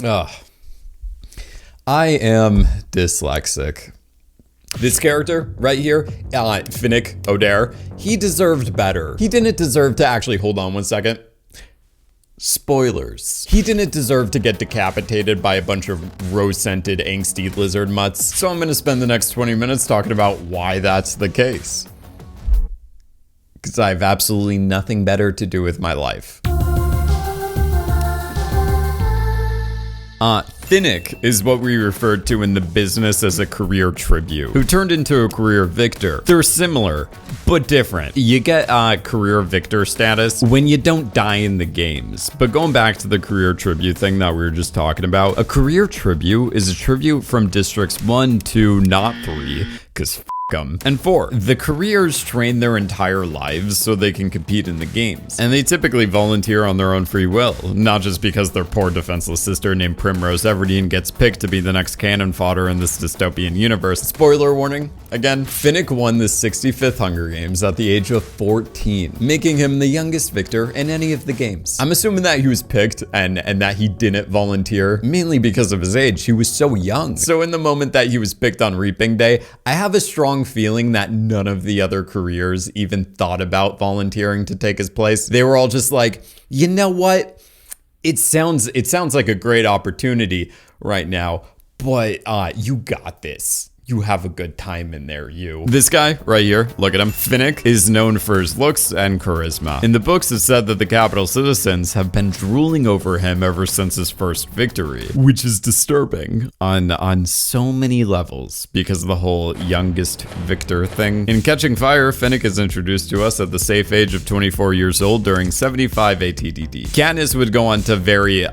Ugh. I am dyslexic. This character right here, Finnick Odair, he deserved better. He didn't deserve to actually, hold on one second. Spoilers. He didn't deserve to get decapitated by a bunch of rose-scented angsty lizard mutts. So I'm gonna spend the next 20 minutes talking about why that's the case. Because I have absolutely nothing better to do with my life. Finnick is what we referred to in the business as a career tribute, who turned into a career victor. They're similar, but different. You get career victor status when you don't die in the games. But going back to the career tribute thing that we were just talking about, a career tribute is a tribute from districts 1, 2, not 3, because them. And 4, the careers train their entire lives so they can compete in the games. And they typically volunteer on their own free will, not just because their poor defenseless sister named Primrose Everdeen gets picked to be the next cannon fodder in this dystopian universe. Spoiler warning, again, Finnick won the 65th Hunger Games at the age of 14, making him the youngest victor in any of the games. I'm assuming that he was picked and that he didn't volunteer, mainly because of his age. He was so young. So in the moment that he was picked on Reaping Day, I have a strong feeling that none of the other careers even thought about volunteering to take his place. They were all just like, you know what? It sounds like a great opportunity right now, but you got this. You have a good time in there, you. This guy right here, look at him. Finnick is known for his looks and charisma. In the books, it's said that the capital citizens have been drooling over him ever since his first victory, which is disturbing on so many levels because of the whole youngest victor thing. In Catching Fire, Finnick is introduced to us at the safe age of 24 years old during 75 ATDD. Katniss would go on to very,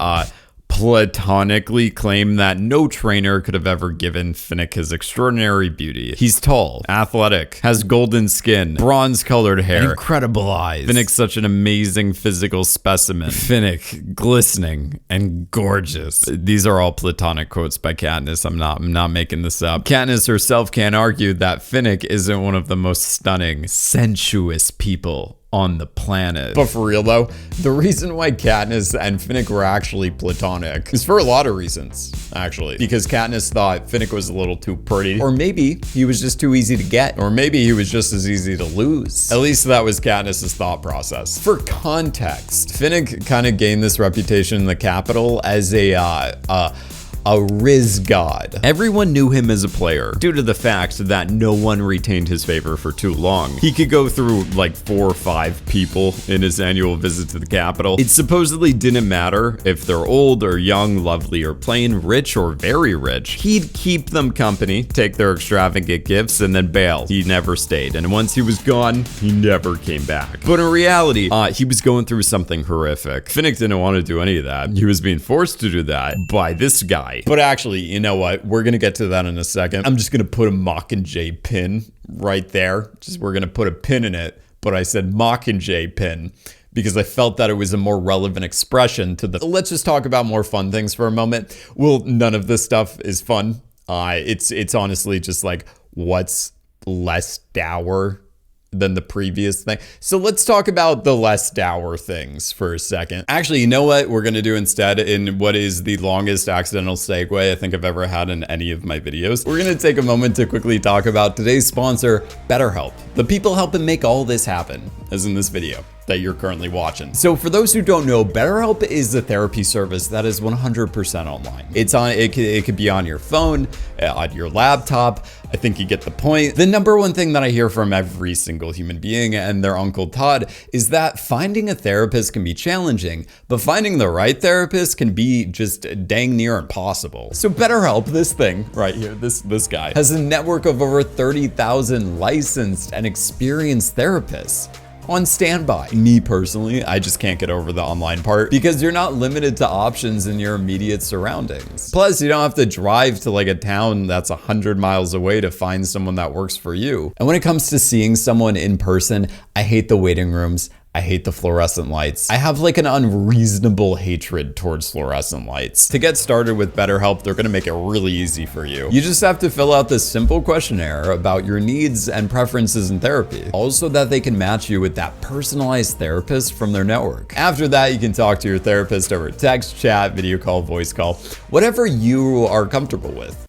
platonically claim that no trainer could have ever given Finnick his extraordinary beauty. He's tall, athletic, has golden skin, bronze-colored hair, and incredible eyes. Finnick's such an amazing physical specimen. Finnick, glistening and gorgeous. These are all platonic quotes by Katniss. I'm not making this up. Katniss herself can't argue that Finnick isn't one of the most stunning, sensuous people on the planet. But for real though, the reason why Katniss and Finnick were actually platonic is for a lot of reasons, actually. Because Katniss thought Finnick was a little too pretty, or maybe he was just too easy to get, or maybe he was just as easy to lose. At least that was Katniss's thought process. For context, Finnick kind of gained this reputation in the capital as a Riz god. Everyone knew him as a player due to the fact that no one retained his favor for too long. He could go through like 4 or 5 people in his annual visit to the capital. It supposedly didn't matter if they're old or young, lovely or plain, rich or very rich. He'd keep them company, take their extravagant gifts, and then bail. He never stayed. And once he was gone, he never came back. But in reality, he was going through something horrific. Finnick didn't want to do any of that. He was being forced to do that by this guy. But actually, you know what? We're going to get to that in a second. I'm just going to put a Mockingjay pin right there. We're going to put a pin in it, but I said Mockingjay pin because I felt that it was a more relevant expression to the... Let's just talk about more fun things for a moment. Well, none of this stuff is fun. It's honestly just like, what's less dour than the previous thing. So let's talk about the less dour things for a second. Actually, you know what we're going to do instead in what is the longest accidental segue I think I've ever had in any of my videos? We're going to take a moment to quickly talk about today's sponsor, BetterHelp. The people helping make all this happen, as in this video that you're currently watching. So for those who don't know, BetterHelp is a therapy service that is 100% online. It's on, it could be on your phone, on your laptop. I think you get the point. The number one thing that I hear from every single human being and their Uncle Todd is that finding a therapist can be challenging, but finding the right therapist can be just dang near impossible. So BetterHelp, this thing right here, this guy, has a network of over 30,000 licensed and experienced therapists on standby. Me personally, I just can't get over the online part because you're not limited to options in your immediate surroundings. Plus, you don't have to drive to like a town that's 100 miles away to find someone that works for you. And when it comes to seeing someone in person, I hate the waiting rooms. I hate the fluorescent lights. I have like an unreasonable hatred towards fluorescent lights. To get started with BetterHelp, they're gonna make it really easy for you. You just have to fill out this simple questionnaire about your needs and preferences in therapy. Also that they can match you with that personalized therapist from their network. After that, you can talk to your therapist over text, chat, video call, voice call, whatever you are comfortable with.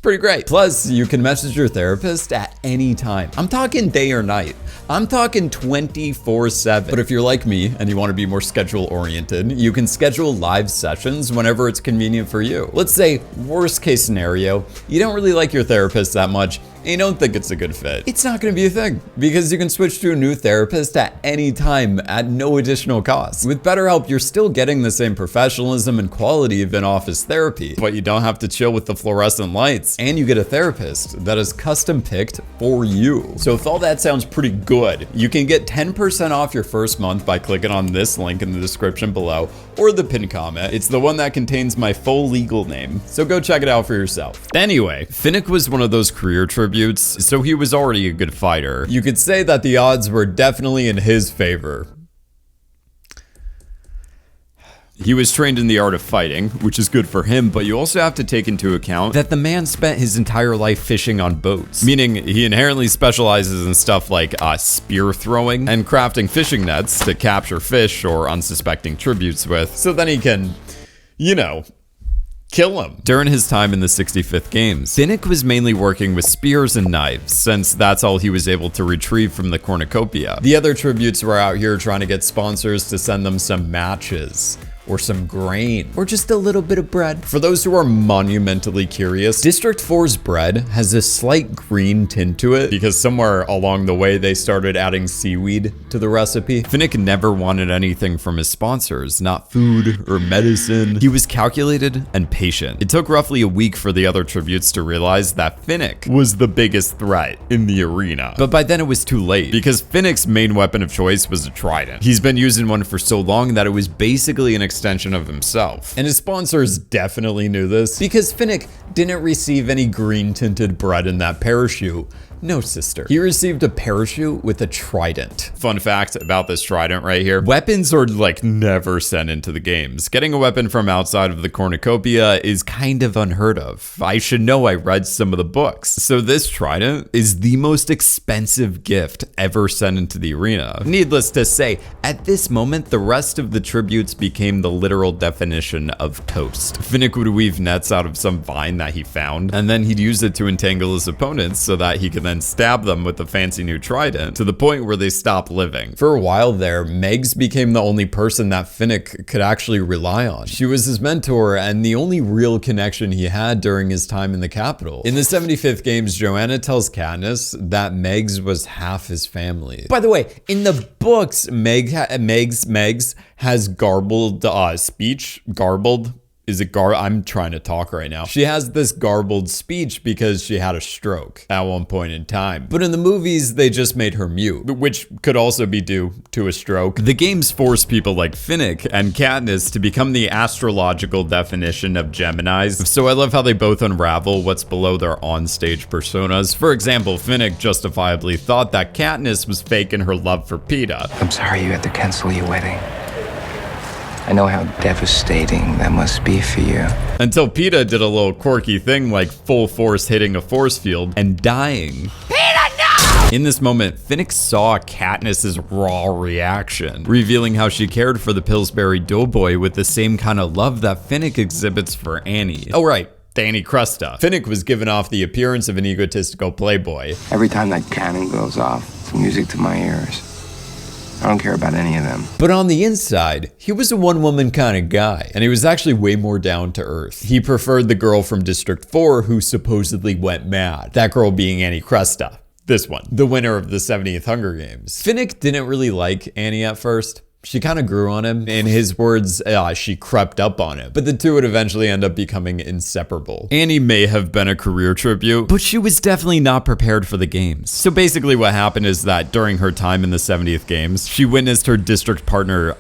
Pretty great. Plus, you can message your therapist at any time. I'm talking day or night. I'm talking 24/7. But if you're like me and you want to be more schedule oriented, you can schedule live sessions whenever it's convenient for you. Let's say, worst case scenario, you don't really like your therapist that much and you don't think it's a good fit. It's not going to be a thing because you can switch to a new therapist at any time at no additional cost. With BetterHelp, you're still getting the same professionalism and quality of in-office therapy, but you don't have to chill with the fluorescent lights, and you get a therapist that is custom picked for you. So if all that sounds pretty good, you can get 10% off your first month by clicking on this link in the description below or the pinned comment. It's the one that contains my full legal name, so go check it out for yourself. Anyway, Finnick was one of those career tributes, so he was already a good fighter. You could say that the odds were definitely in his favor. He was trained in the art of fighting, which is good for him, but you also have to take into account that the man spent his entire life fishing on boats, meaning he inherently specializes in stuff like spear throwing and crafting fishing nets to capture fish or unsuspecting tributes with, so then he can, you know, kill him. During his time in the 65th Games, Finnick was mainly working with spears and knives, since that's all he was able to retrieve from the cornucopia. The other tributes were out here trying to get sponsors to send them some matches, or some grain, or just a little bit of bread. For those who are monumentally curious, District 4's bread has a slight green tint to it because somewhere along the way they started adding seaweed to the recipe. Finnick never wanted anything from his sponsors, not food or medicine. He was calculated and patient. It took roughly a week for the other tributes to realize that Finnick was the biggest threat in the arena. But by then it was too late, because Finnick's main weapon of choice was a trident. He's been using one for so long that it was basically an extension of himself. And his sponsors definitely knew this, because Finnick didn't receive any green tinted bread in that parachute. No, sister. He received a parachute with a trident. Fun fact about this trident right here. Weapons are like never sent into the games. Getting a weapon from outside of the cornucopia is kind of unheard of. I should know, I read some of the books. So this trident is the most expensive gift ever sent into the arena. Needless to say, at this moment, the rest of the tributes became the literal definition of toast. Finnick would weave nets out of some vine that he found, and then he'd use it to entangle his opponents so that he could then stab them with the fancy new trident to the point where they stop living. For a while there, Megs became the only person that Finnick could actually rely on. She was his mentor and the only real connection he had during his time in the capital. In the 75th Games, Joanna tells Katniss that Megs was half his family. By the way, in the books, Megs has garbled speech. Garbled? Is it I'm trying to talk right now. She has this garbled speech because she had a stroke at one point in time. But in the movies, they just made her mute, which could also be due to a stroke. The games force people like Finnick and Katniss to become the astrological definition of Geminis. So I love how they both unravel what's below their onstage personas. For example, Finnick justifiably thought that Katniss was faking her love for Peeta. I'm sorry you had to cancel your wedding. I know how devastating that must be for you. Until Peeta did a little quirky thing like full force hitting a force field and dying. Peeta, no! In this moment, Finnick saw Katniss's raw reaction, revealing how she cared for the Pillsbury Doughboy with the same kind of love that Finnick exhibits for Annie. Oh right, Annie Crusta. Finnick was given off the appearance of an egotistical playboy. Every time that cannon goes off, it's music to my ears. I don't care about any of them. But on the inside, he was a one-woman kind of guy, and he was actually way more down to earth. He preferred the girl from District 4 who supposedly went mad. That girl being Annie Crusta. This one, the winner of the 70th Hunger Games. Finnick didn't really like Annie at first. She kind of grew on him. In his words, she crept up on him. But the two would eventually end up becoming inseparable. Annie may have been a career tribute, but she was definitely not prepared for the games. So basically what happened is that during her time in the 70th games, she witnessed her district partner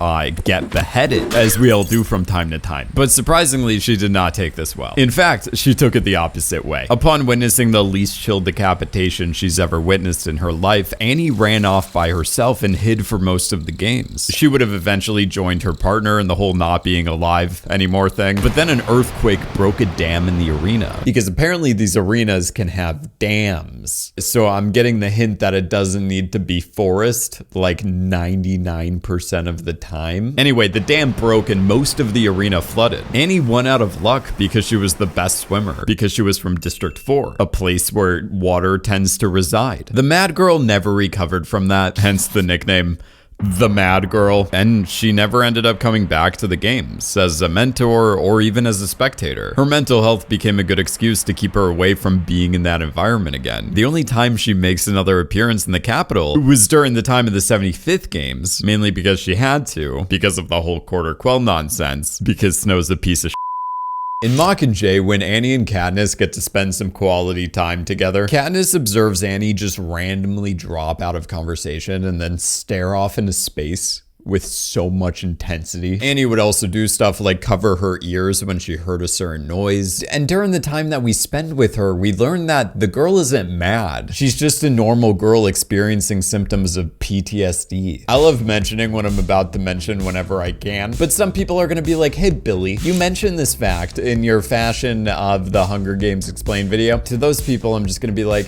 get beheaded, as we all do from time to time. But surprisingly, she did not take this well. In fact, she took it the opposite way. Upon witnessing the least chill decapitation she's ever witnessed in her life, Annie ran off by herself and hid for most of the games. She would have eventually joined her partner in the whole not being alive anymore thing, but then an earthquake broke a dam in the arena, because apparently these arenas can have dams. So I'm getting the hint that it doesn't need to be forest like 99% of the time. Anyway, the dam broke and most of the arena flooded. Annie won out of luck because she was the best swimmer, because she was from District 4, a place where water tends to reside. The Mad Girl never recovered from that, hence the nickname the Mad Girl, and she never ended up coming back to the games as a mentor or even as a spectator. Her mental health became a good excuse to keep her away from being in that environment again. The only time she makes another appearance in the Capitol was during the time of the 75th games, mainly because she had to, because of the whole Quarter Quell nonsense, because Snow's a piece of shit. In Mockingjay, when Annie and Katniss get to spend some quality time together, Katniss observes Annie just randomly drop out of conversation and then stare off into space with so much intensity. Annie would also do stuff like cover her ears when she heard a certain noise. And during the time that we spend with her, we learn that the girl isn't mad. She's just a normal girl experiencing symptoms of PTSD. I love mentioning what I'm about to mention whenever I can, but some people are gonna be like, hey Billy, you mentioned this fact in your Fashion of the Hunger Games Explained video. To those people, I'm just gonna be like,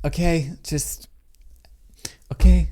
okay,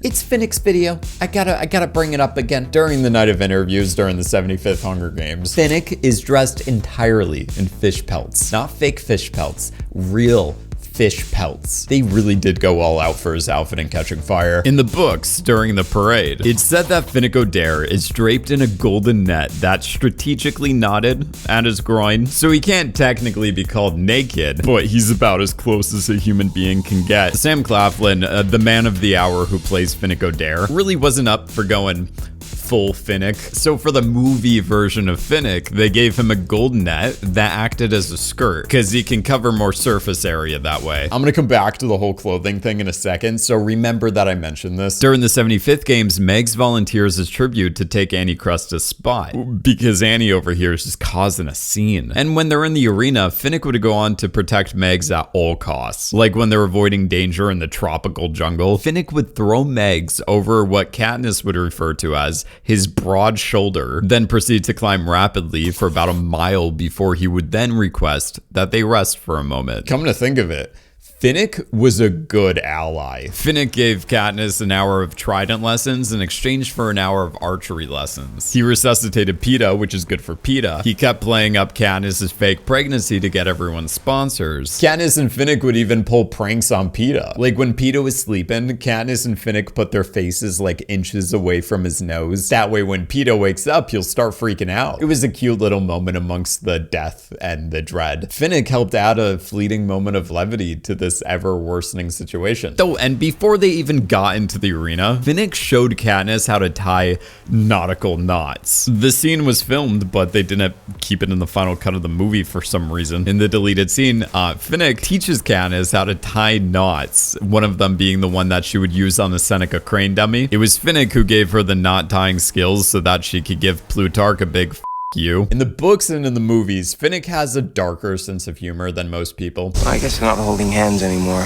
it's Finnick's video. I gotta bring it up again. During the night of interviews during the 75th Hunger Games, Finnick is dressed entirely in fish pelts. Not fake fish pelts, real fish pelts. They really did go all out for his outfit in Catching Fire. In the books, during the parade, it's said that Finnick Odair is draped in a golden net that's strategically knotted at his groin, so he can't technically be called naked, but he's about as close as a human being can get. Sam Claflin, the man of the hour who plays Finnick Odair, really wasn't up for going full Finnick. So for the movie version of Finnick, they gave him a golden net that acted as a skirt because he can cover more surface area that way. I'm gonna come back to the whole clothing thing in a second, so remember that I mentioned this. During the 75th games, Megs volunteers as tribute to take Annie Crusta's spot because Annie over here is just causing a scene. And when they're in the arena, Finnick would go on to protect Megs at all costs. Like when they're avoiding danger in the tropical jungle, Finnick would throw Megs over what Katniss would refer to as his broad shoulder, then proceed to climb rapidly for about a mile before he would then request that they rest for a moment. Come to think of it, Finnick was a good ally. Finnick gave Katniss an hour of trident lessons in exchange for an hour of archery lessons. He resuscitated Peeta, which is good for Peeta. He kept playing up Katniss's fake pregnancy to get everyone's sponsors. Katniss and Finnick would even pull pranks on Peeta. Like when Peeta was sleeping, Katniss and Finnick put their faces like inches away from his nose. That way when Peeta wakes up, he'll start freaking out. It was a cute little moment amongst the death and the dread. Finnick helped add a fleeting moment of levity to this ever worsening situation. Though, and before they even got into the arena, Finnick showed Katniss how to tie nautical knots. The scene was filmed, but they didn't keep it in the final cut of the movie for some reason. In the deleted scene, Finnick teaches Katniss how to tie knots, one of them being the one that she would use on the Seneca crane dummy. It was Finnick who gave her the knot tying skills so that she could give Plutarch a big you. In the books and in the movies, Finnick has a darker sense of humor than most people. I guess we're not holding hands anymore.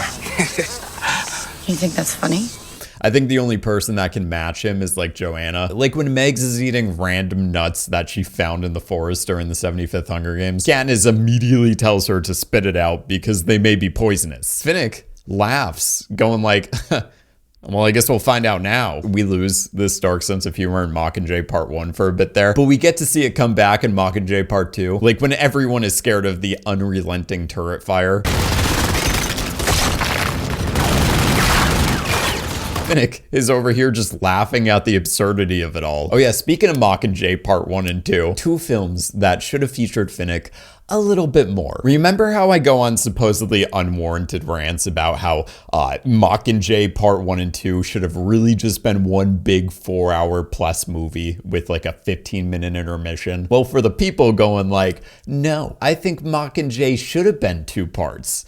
You think that's funny? I think the only person that can match him is like Joanna. Like when Megs is eating random nuts that she found in the forest during the 75th Hunger Games, Katniss immediately tells her to spit it out because they may be poisonous. Finnick laughs, going like, well, I guess we'll find out now. We lose this dark sense of humor in Mockingjay Part 1 for a bit there, but we get to see it come back in Mockingjay Part 2. Like when everyone is scared of the unrelenting turret fire. Finnick is over here just laughing at the absurdity of it all. Oh yeah, speaking of Mockingjay Part 1 and 2, two films that should have featured Finnick a little bit more. Remember how I go on supposedly unwarranted rants about how Mockingjay Part 1 and 2 should have really just been one big 4-hour plus movie with like a 15-minute intermission? Well, for the people going like, no, I think Mockingjay should have been 2 parts.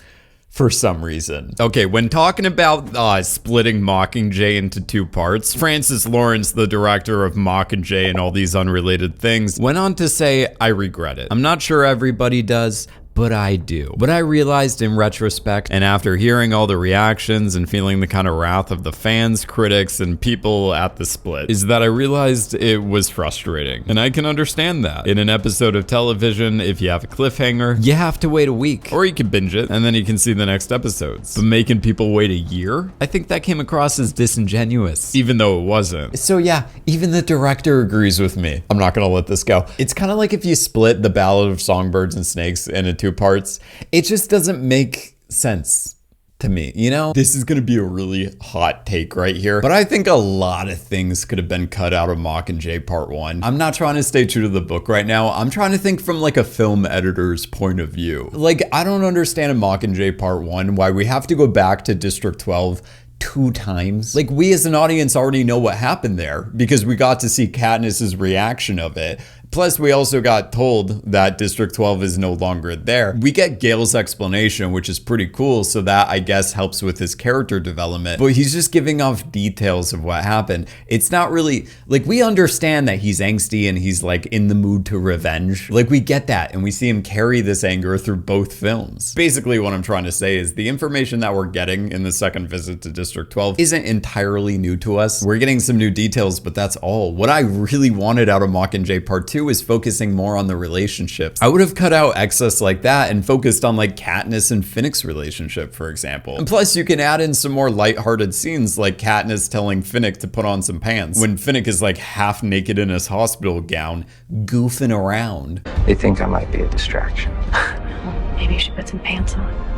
For some reason. Okay, when talking about splitting Mockingjay into 2 parts, Francis Lawrence, the director of Mockingjay and all these unrelated things, went on to say, I regret it. I'm not sure everybody does, but I do. What I realized in retrospect, and after hearing all the reactions and feeling the kind of wrath of the fans, critics, and people at the split, is that I realized it was frustrating. And I can understand that. In an episode of television, if you have a cliffhanger, you have to wait a week. Or you can binge it, and then you can see the next episodes. But making people wait a year? I think that came across as disingenuous, even though it wasn't. So yeah, even the director agrees with me. I'm not gonna let this go. It's kind of like if you split the Ballad of Songbirds and Snakes into 2 parts, it just doesn't make sense to me, you know? This is gonna be a really hot take right here, but I think a lot of things could have been cut out of Mockingjay Part 1. I'm not trying to stay true to the book right now. I'm trying to think from like a film editor's point of view. Like, I don't understand in Mockingjay Part 1 why we have to go back to District 12 2 times. Like, we as an audience already know what happened there because we got to see Katniss's reaction of it. Plus, we also got told that District 12 is no longer there. We get Gale's explanation, which is pretty cool, so that, I guess, helps with his character development. But he's just giving off details of what happened. It's not really, like, we understand that he's angsty and he's, like, in the mood to revenge. Like, we get that, and we see him carry this anger through both films. Basically, what I'm trying to say is the information that we're getting in the second visit to District 12 isn't entirely new to us. We're getting some new details, but that's all. What I really wanted out of Mockingjay Part 2 is focusing more on the relationships. I would have cut out excess like that and focused on like Katniss and Finnick's relationship, for example. And plus, you can add in some more lighthearted scenes like Katniss telling Finnick to put on some pants when Finnick is like half naked in his hospital gown, goofing around. They think I might be a distraction. Well, maybe you should put some pants on.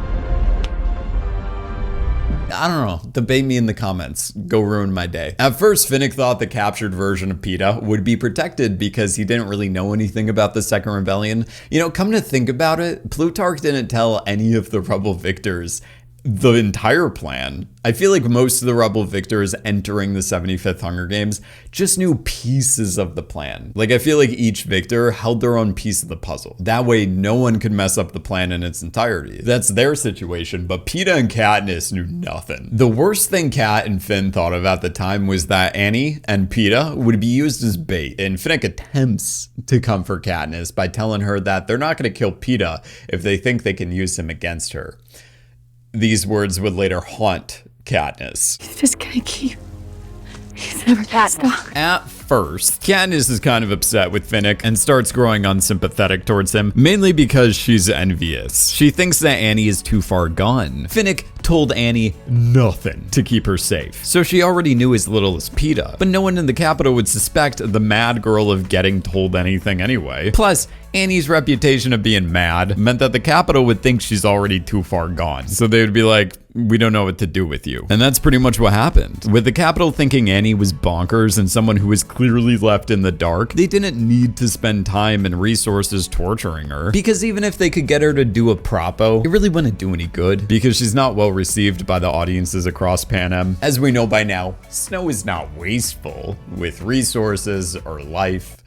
I don't know, debate me in the comments, go ruin my day. At first, Finnick thought the captured version of Peeta would be protected because he didn't really know anything about the Second Rebellion. You know, come to think about it, Plutarch didn't tell any of the rebel victors the entire plan. I feel like most of the rebel victors entering the 75th Hunger Games just knew pieces of the plan. Like, I feel like each victor held their own piece of the puzzle. That way, no one could mess up the plan in its entirety. That's their situation, but Peeta and Katniss knew nothing. The worst thing Kat and Finn thought of at the time was that Annie and Peeta would be used as bait, and Finnick attempts to comfort Katniss by telling her that they're not going to kill Peeta if they think they can use him against her. These words would later haunt Katniss. He's just gonna keep. He's never gonna stop. At first, Katniss is kind of upset with Finnick and starts growing unsympathetic towards him, mainly because she's envious. She thinks that Annie is too far gone. Finnick told Annie nothing to keep her safe, so she already knew as little as Peeta, but no one in the capital would suspect the mad girl of getting told anything anyway. Plus, Annie's reputation of being mad meant that the capital would think she's already too far gone, so they would be like, we don't know what to do with you. And that's pretty much what happened. With the capital thinking Annie was bonkers and someone who was clearly left in the dark, they didn't need to spend time and resources torturing her, because even if they could get her to do a propo, it really wouldn't do any good, because she's not well received by the audiences across Panem. As we know by now, Snow is not wasteful with resources or life,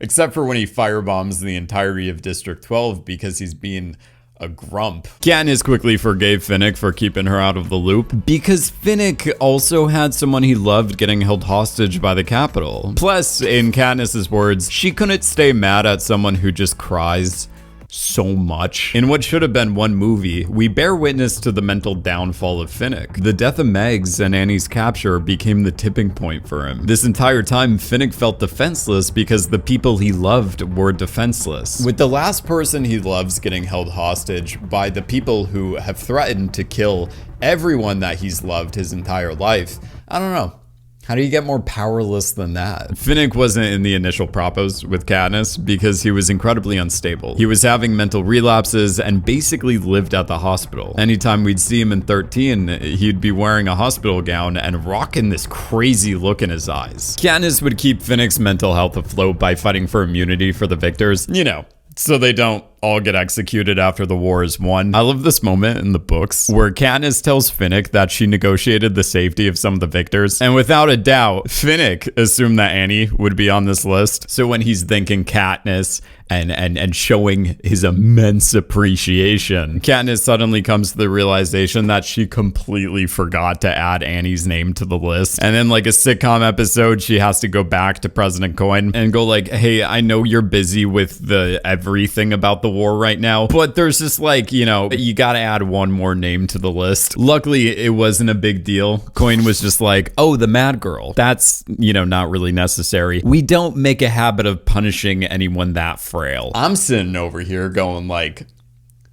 except for when he firebombs the entirety of District 12 because he's being a grump. Katniss quickly forgave Finnick for keeping her out of the loop because Finnick also had someone he loved getting held hostage by the capital. Plus, in Katniss's words, she couldn't stay mad at someone who just cries so much. In what should have been one movie, we bear witness to the mental downfall of Finnick. The death of Megs and Annie's capture became the tipping point for him. This entire time, Finnick felt defenseless because the people he loved were defenseless. With the last person he loves getting held hostage by the people who have threatened to kill everyone that he's loved his entire life, I don't know. How do you get more powerless than that? Finnick wasn't in the initial propos with Katniss because he was incredibly unstable. He was having mental relapses and basically lived at the hospital. Anytime we'd see him in 13, he'd be wearing a hospital gown and rocking this crazy look in his eyes. Katniss would keep Finnick's mental health afloat by fighting for immunity for the victors, you know, so they don't all get executed after the war is won. I love this moment in the books where Katniss tells Finnick that she negotiated the safety of some of the victors, and without a doubt, Finnick assumed that Annie would be on this list. So when he's thanking Katniss and showing his immense appreciation, Katniss suddenly comes to the realization that she completely forgot to add Annie's name to the list. And then like a sitcom episode, she has to go back to President Coin and go like, hey, I know you're busy with the everything about the war right now, but there's just like, you know, you gotta add one more name to the list. Luckily, it wasn't a big deal. Coin was just like, oh, the mad girl. That's, you know, not really necessary. We don't make a habit of punishing anyone that frail. I'm sitting over here going like,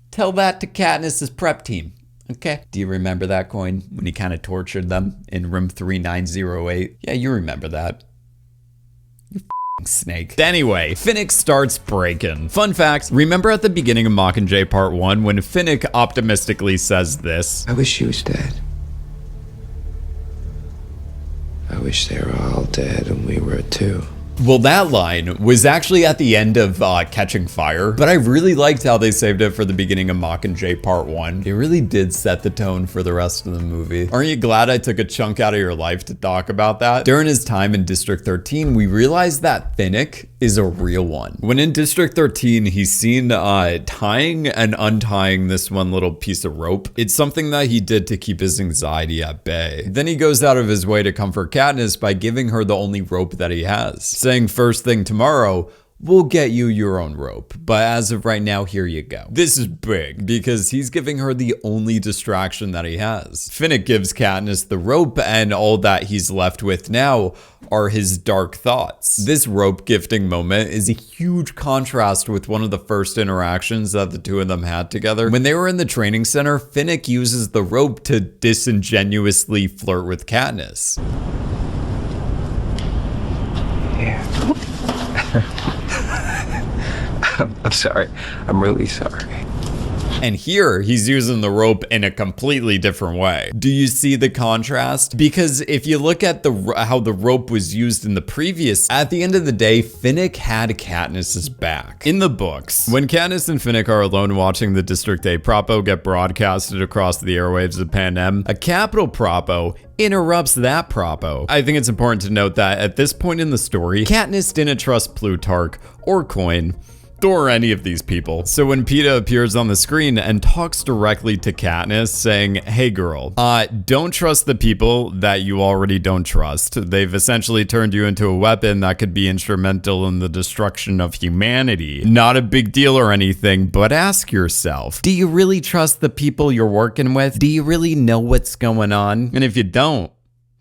tell that to Katniss's prep team. Okay. Do you remember that, Coin, when he kind of tortured them in room 3908? Yeah, you remember that. Snake. Anyway, Finnick starts breaking. Fun fact, remember at the beginning of Mockingjay Part 1 when Finnick optimistically says this? I wish she was dead. I wish they were all dead and we were too. Well, that line was actually at the end of Catching Fire, but I really liked how they saved it for the beginning of Mockingjay Part 1. It really did set the tone for the rest of the movie. Aren't you glad I took a chunk out of your life to talk about that? During his time in District 13, we realized that Finnick is a real one. When in District 13, he's seen tying and untying this one little piece of rope. It's something that he did to keep his anxiety at bay. Then he goes out of his way to comfort Katniss by giving her the only rope that he has, saying first thing tomorrow, we'll get you your own rope, but as of right now, here you go. This is big because he's giving her the only distraction that he has. Finnick gives Katniss the rope, and all that he's left with now are his dark thoughts. This rope gifting moment is a huge contrast with one of the first interactions that the two of them had together. When they were in the training center, Finnick uses the rope to disingenuously flirt with Katniss. Yeah. I'm sorry. I'm really sorry. And here, he's using the rope in a completely different way. Do you see the contrast? Because if you look at how the rope was used in the previous, at the end of the day, Finnick had Katniss's back. In the books, when Katniss and Finnick are alone watching the District 8 propo get broadcasted across the airwaves of Panem, a capital propo interrupts that propo. I think it's important to note that at this point in the story, Katniss didn't trust Plutarch or Coin or any of these people. So when Peeta appears on the screen and talks directly to Katniss saying, hey girl, don't trust the people that you already don't trust. They've essentially turned you into a weapon that could be instrumental in the destruction of humanity. Not a big deal or anything, but ask yourself, do you really trust the people you're working with? Do you really know what's going on? And if you don't,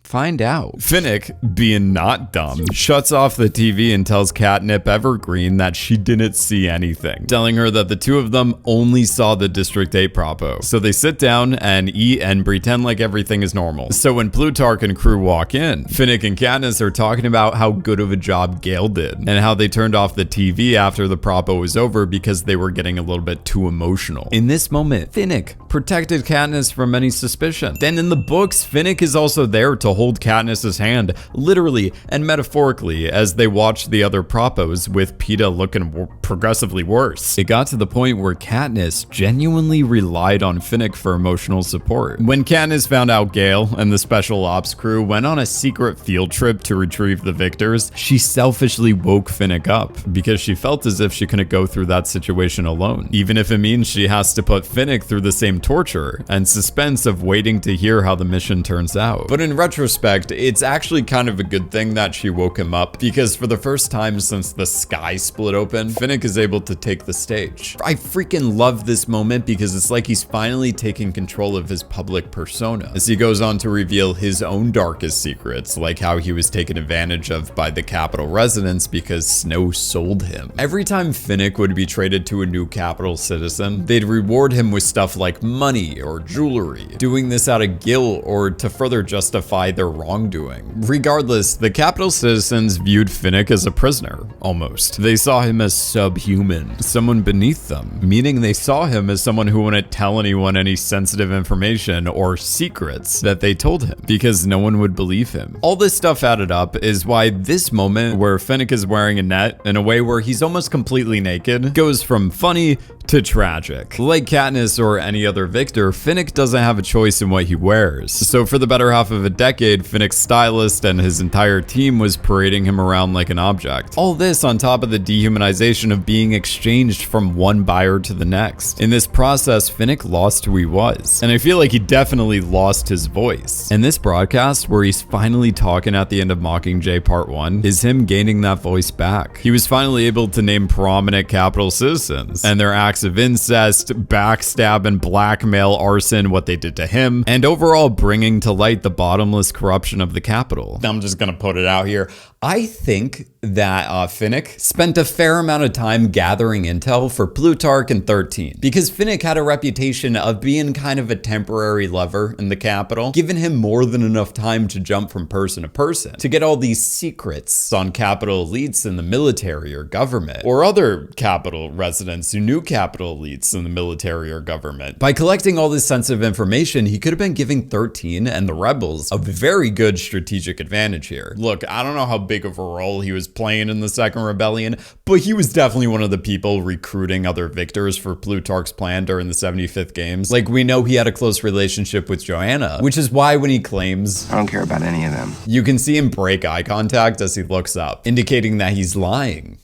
find out. Finnick, being not dumb, shuts off the TV and tells Catnip Evergreen that she didn't see anything, telling her that the two of them only saw the District 8 propo. So they sit down and eat and pretend like everything is normal. So when Plutarch and crew walk in, Finnick and Katniss are talking about how good of a job Gale did and how they turned off the TV after the propo was over because they were getting a little bit too emotional. In this moment, Finnick protected Katniss from any suspicion. Then in the books, Finnick is also there to hold Katniss's hand, literally and metaphorically, as they watched the other propos, with Peeta looking progressively worse. It got to the point where Katniss genuinely relied on Finnick for emotional support. When Katniss found out Gale and the special ops crew went on a secret field trip to retrieve the victors, she selfishly woke Finnick up because she felt as if she couldn't go through that situation alone, even if it means she has to put Finnick through the same torture and suspense of waiting to hear how the mission turns out. But in retrospect, it's actually kind of a good thing that she woke him up, because for the first time since the sky split open, Finnick is able to take the stage. I freaking love this moment because it's like he's finally taking control of his public persona as he goes on to reveal his own darkest secrets, like how he was taken advantage of by the Capitol residents because Snow sold him. Every time Finnick would be traded to a new Capitol citizen, they'd reward him with stuff like money or jewelry, doing this out of guilt or to further justify their wrongdoing. Regardless, the capital citizens viewed Finnick as a prisoner, almost. They saw him as subhuman, someone beneath them, meaning they saw him as someone who wouldn't tell anyone any sensitive information or secrets that they told him, because no one would believe him. All this stuff added up is why this moment where Finnick is wearing a net in a way where he's almost completely naked goes from funny to tragic. Like Katniss or any other victor, Finnick doesn't have a choice in what he wears. So for the better half of a decade, Finnick's stylist and his entire team was parading him around like an object. All this on top of the dehumanization of being exchanged from one buyer to the next. In this process, Finnick lost who he was. And I feel like he definitely lost his voice. And this broadcast, where he's finally talking at the end of Mockingjay Part 1, is him gaining that voice back. He was finally able to name prominent capital citizens and their acts of incest, backstab, and blackmail, arson, what they did to him, and overall bringing to light the bottomless corruption of the capital. I'm just gonna put it out here. I think that Finnick spent a fair amount of time gathering intel for Plutarch and 13, because Finnick had a reputation of being kind of a temporary lover in the capital, giving him more than enough time to jump from person to person to get all these secrets on capital elites in the military or government, or other capital residents who knew capital elites in the military or government. By collecting all this sensitive information, he could have been giving 13 and the rebels a very good strategic advantage here. Look, I don't know how big of a role he was playing in the Second Rebellion, but he was definitely one of the people recruiting other victors for Plutarch's plan during the 75th games. Like, we know he had a close relationship with Joanna, which is why when he claims, I don't care about any of them. you can see him break eye contact as he looks up, indicating that he's lying.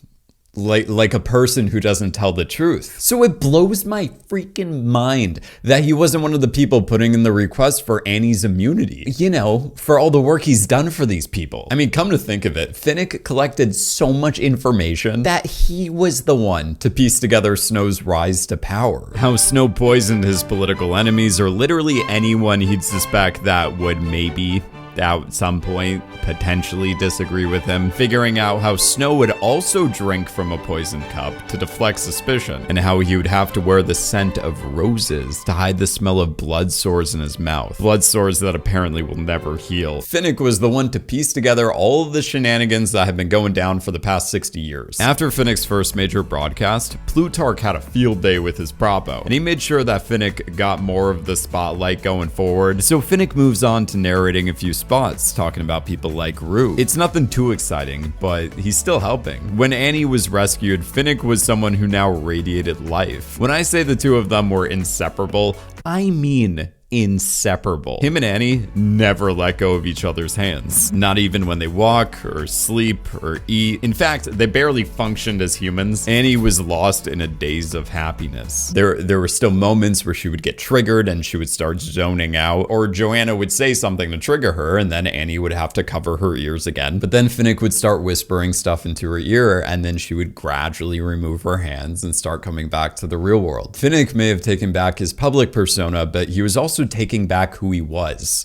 Like a person who doesn't tell the truth. So it blows my freaking mind that he wasn't one of the people putting in the request for Annie's immunity. You know, for all the work he's done for these people. I mean, come to think of it, Finnick collected so much information that he was the one to piece together Snow's rise to power. How Snow poisoned his political enemies, or literally anyone he'd suspect that would maybe at some point potentially disagree with him, figuring out how Snow would also drink from a poisoned cup to deflect suspicion, and how he would have to wear the scent of roses to hide the smell of blood sores in his mouth. Blood sores that apparently will never heal. Finnick was the one to piece together all of the shenanigans that have been going down for the past 60 years. After Finnick's first major broadcast, Plutarch had a field day with his propo, and he made sure that Finnick got more of the spotlight going forward. So Finnick moves on to narrating a few spots, talking about people like Rue. It's nothing too exciting, but he's still helping. When Annie was rescued, Finnick was someone who now radiated life. When I say the two of them were inseparable, I mean inseparable. Him and Annie never let go of each other's hands, not even when they walk or sleep or eat. In fact, they barely functioned as humans. Annie was lost in a daze of happiness. There were still moments where she would get triggered and she would start zoning out, or Joanna would say something to trigger her and then Annie would have to cover her ears again. But then Finnick would start whispering stuff into her ear, and then she would gradually remove her hands and start coming back to the real world. Finnick may have taken back his public persona, but he was also taking back who he was,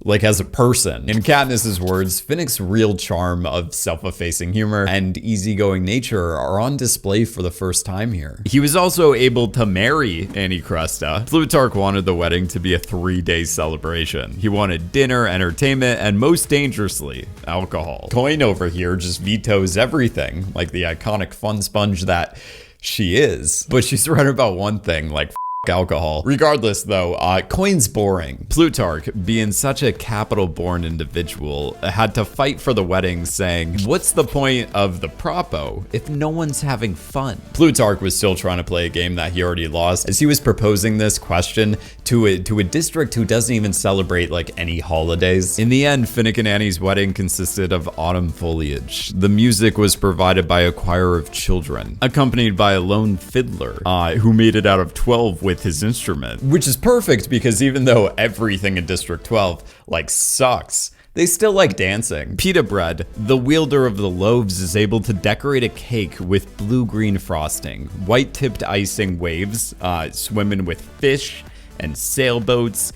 like as a person. In Katniss's words, Finnick's real charm of self-effacing humor and easygoing nature are on display for the first time here. He was also able to marry Annie Cresta. Plutarch wanted the wedding to be a 3-day celebration. He wanted dinner, entertainment, and most dangerously, alcohol. Coin over here just vetoes everything, like the iconic fun sponge that she is. But she's right about one thing, like alcohol. Regardless though, Coin's boring. Plutarch, being such a capital-born individual, had to fight for the wedding, saying, what's the point of the propo if no one's having fun? Plutarch was still trying to play a game that he already lost, as he was proposing this question to a district who doesn't even celebrate like any holidays. In the end, Finnick and Annie's wedding consisted of autumn foliage. The music was provided by a choir of children, accompanied by a lone fiddler, who made it out of 12 with his instrument, which is perfect because even though everything in District 12 like sucks, they still like dancing. Pita Bread, the wielder of the loaves, is able to decorate a cake with blue-green frosting, white-tipped icing waves, swimming with fish and sailboats.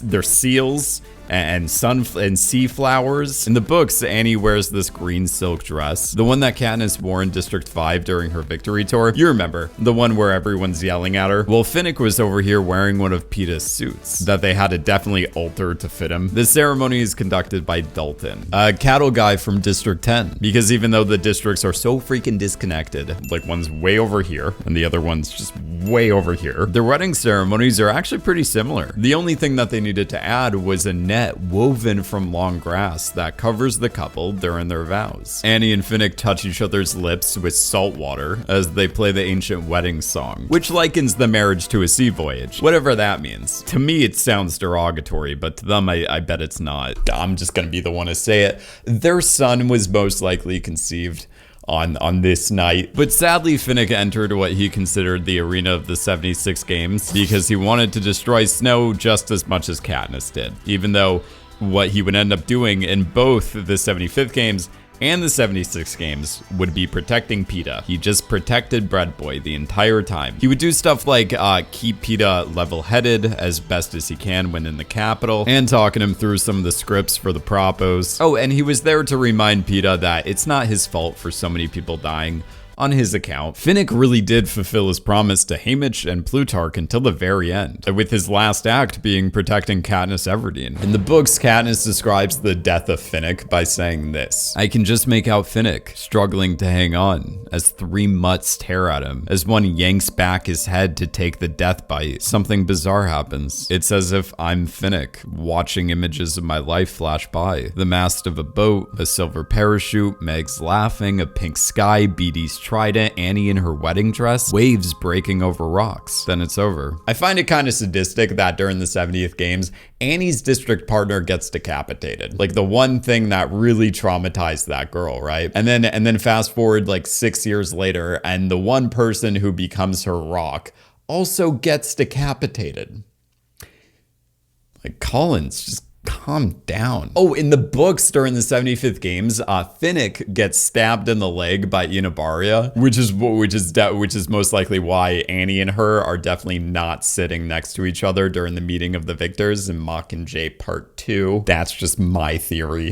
There's seals and sea flowers. In the books, Annie wears this green silk dress, the one that Katniss wore in District 5 during her victory tour. You remember, the one where everyone's yelling at her? Well, Finnick was over here wearing one of Peeta's suits that they had to definitely alter to fit him. The ceremony is conducted by Dalton, a cattle guy from District 10, because even though the districts are so freaking disconnected, like one's way over here and the other one's just way over here, their wedding ceremonies are actually pretty similar. The only thing that they needed to add was a net woven from long grass that covers the couple during their vows. Annie and Finnick touch each other's lips with salt water as they play the ancient wedding song, which likens the marriage to a sea voyage, whatever that means. To me, it sounds derogatory, but to them, I bet it's not. I'm just gonna be the one to say it. Their son was most likely conceived on this night. But sadly, Finnick entered what he considered the arena of the 76 games because he wanted to destroy Snow just as much as Katniss did, even though what he would end up doing in both the 75th games and the 76 games would be protecting Peeta. He just protected Bread Boy the entire time. He would do stuff like keep Peeta level-headed as best as he can when in the capital, and talking him through some of the scripts for the propos. Oh, and he was there to remind Peeta that it's not his fault for so many people dying on his account. Finnick really did fulfill his promise to Haymitch and Plutarch until the very end, with his last act being protecting Katniss Everdeen. In the books, Katniss describes the death of Finnick by saying this: "I can just make out Finnick struggling to hang on as 3 mutts tear at him. As one yanks back his head to take the death bite, something bizarre happens. It's as if I'm Finnick, watching images of my life flash by. The mast of a boat, a silver parachute, Meg's laughing, a pink sky, Beatty's trident, Annie in her wedding dress, waves breaking over rocks. Then it's over." I find it kind of sadistic that during the 70th games, Annie's district partner gets decapitated. Like the one thing that really traumatized that girl, right? And then fast forward like 6 years later, and the one person who becomes her rock also gets decapitated. Like, Collins, just calm down. Oh, in the books during the 75th games, Finnick gets stabbed in the leg by Inabaria, which is most likely why Annie and her are definitely not sitting next to each other during the meeting of the victors in Mockingjay Part 2. That's just my theory.